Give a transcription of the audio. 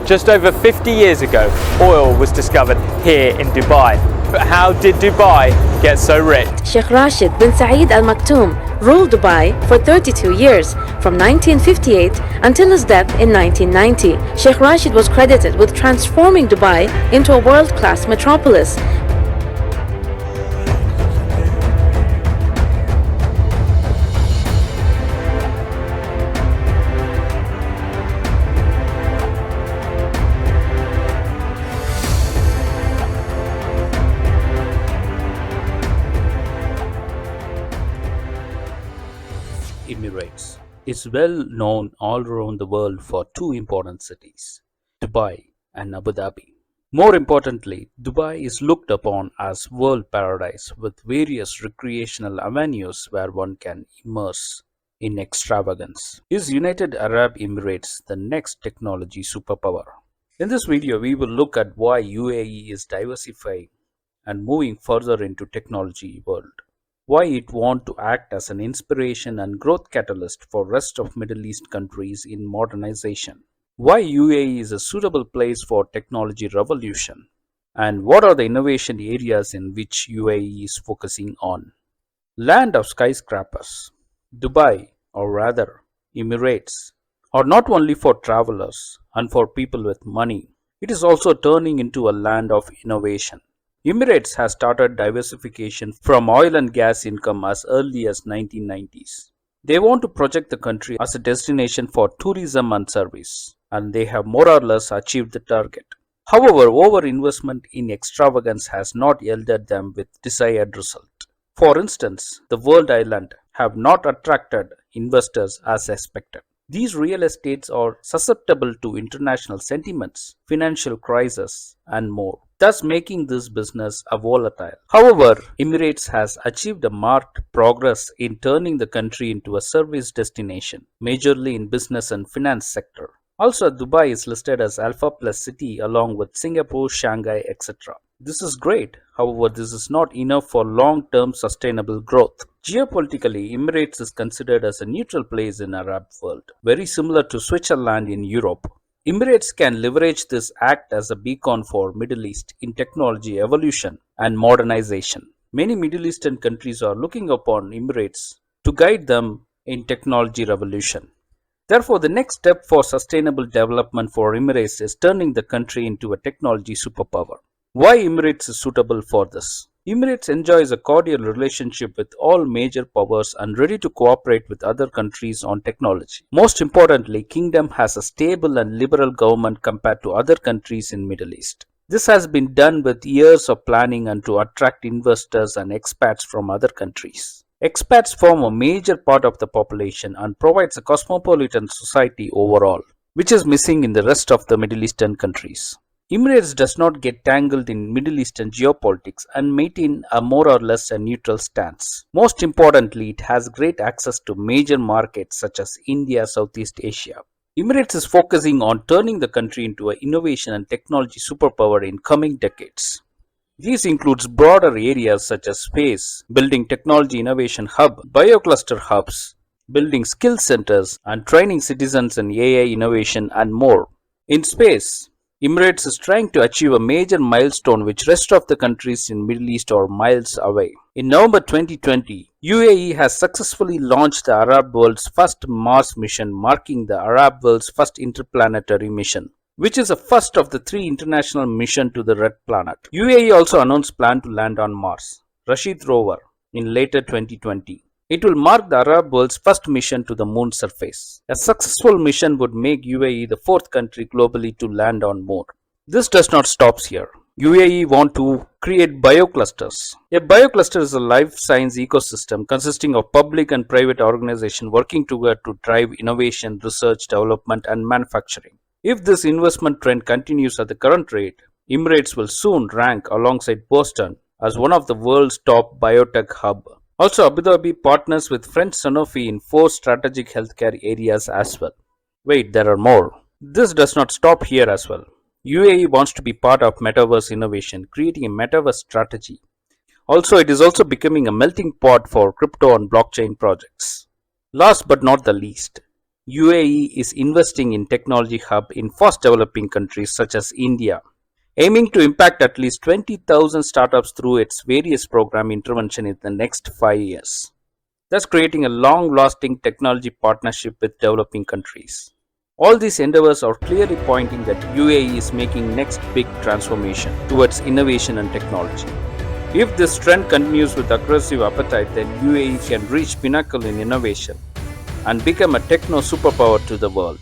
Just over 50 years ago, oil was discovered here in Dubai. But how did Dubai get so rich? Sheikh Rashid bin Saeed Al Maktoum ruled Dubai for 32 years, from 1958 until his death in 1990. Sheikh Rashid was credited with transforming Dubai into a world-class metropolis. Emirates is well known all around the world for two important cities, Dubai and Abu Dhabi. More importantly, Dubai is looked upon as world paradise with various recreational avenues where one can immerse in extravagance. Is United Arab Emirates the next technology superpower? In this video, we will look at why UAE is diversifying and moving further into technology world. Why it want to act as an inspiration and growth catalyst for rest of Middle East countries in modernization. Why UAE is a suitable place for technology revolution. And what are the innovation areas in which UAE is focusing on. Land of skyscrapers. Dubai, or rather Emirates, are not only for travelers and for people with money. It is also turning into a land of innovation. Emirates has started diversification from oil and gas income as early as 1990s. They want to project the country as a destination for tourism and service, and they have more or less achieved the target. However, over-investment in extravagance has not yielded them with desired result. For instance, the World Island have not attracted investors as expected. These real estates are susceptible to international sentiments, financial crisis, and more, thus making this business a volatile. However, Emirates has achieved a marked progress in turning the country into a service destination, majorly in business and finance sector. Also, Dubai is listed as Alpha Plus city along with Singapore, Shanghai, etc. This is great, however, this is not enough for long-term sustainable growth. Geopolitically, Emirates is considered as a neutral place in Arab world, very similar to Switzerland in Europe. Emirates can leverage this act as a beacon for Middle East in technology evolution and modernization. Many Middle Eastern countries are looking upon Emirates to guide them in technology revolution. Therefore, the next step for sustainable development for Emirates is turning the country into a technology superpower. Why Emirates is suitable for this? Emirates enjoys a cordial relationship with all major powers and ready to cooperate with other countries on technology. Most importantly, Kingdom has a stable and liberal government compared to other countries in Middle East. This has been done with years of planning and to attract investors and expats from other countries. Expats form a major part of the population and provides a cosmopolitan society overall, which is missing in the rest of the Middle Eastern countries. Emirates does not get tangled in Middle Eastern geopolitics and maintain a more or less a neutral stance. Most importantly, it has great access to major markets such as India, Southeast Asia. Emirates is focusing on turning the country into an innovation and technology superpower in coming decades. These includes broader areas such as space, building technology innovation hub, biocluster hubs, building skill centers, and training citizens in AI innovation and more. In space, Emirates is trying to achieve a major milestone which rest of the countries in Middle East are miles away. In November 2020, UAE has successfully launched the Arab world's first Mars mission, marking the Arab world's first interplanetary mission, which is the first of the 3 international missions to the Red Planet. UAE also announced plan to land on Mars, Rashid rover, in later 2020. It will mark the Arab world's first mission to the moon surface. A successful mission would make UAE the 4th country globally to land on moon. This does not stop here. UAE want to create bioclusters. A biocluster is a life science ecosystem consisting of public and private organizations working together to drive innovation, research, development, and manufacturing. If this investment trend continues at the current rate, Emirates will soon rank alongside Boston as one of the world's top biotech hub. Also, Abu Dhabi partners with French Sanofi in 4 strategic healthcare areas as well. Wait, there are more. This does not stop here as well. UAE wants to be part of metaverse innovation, creating a metaverse strategy. Also, it is also becoming a melting pot for crypto and blockchain projects. Last but not the least, UAE is investing in technology hub in fast developing countries such as India, aiming to impact at least 20,000 startups through its various program intervention in the next 5 years, thus creating a long-lasting technology partnership with developing countries. All these endeavors are clearly pointing that UAE is making next big transformation towards innovation and technology. If this trend continues with aggressive appetite, then UAE can reach pinnacle in innovation and become a techno superpower to the world.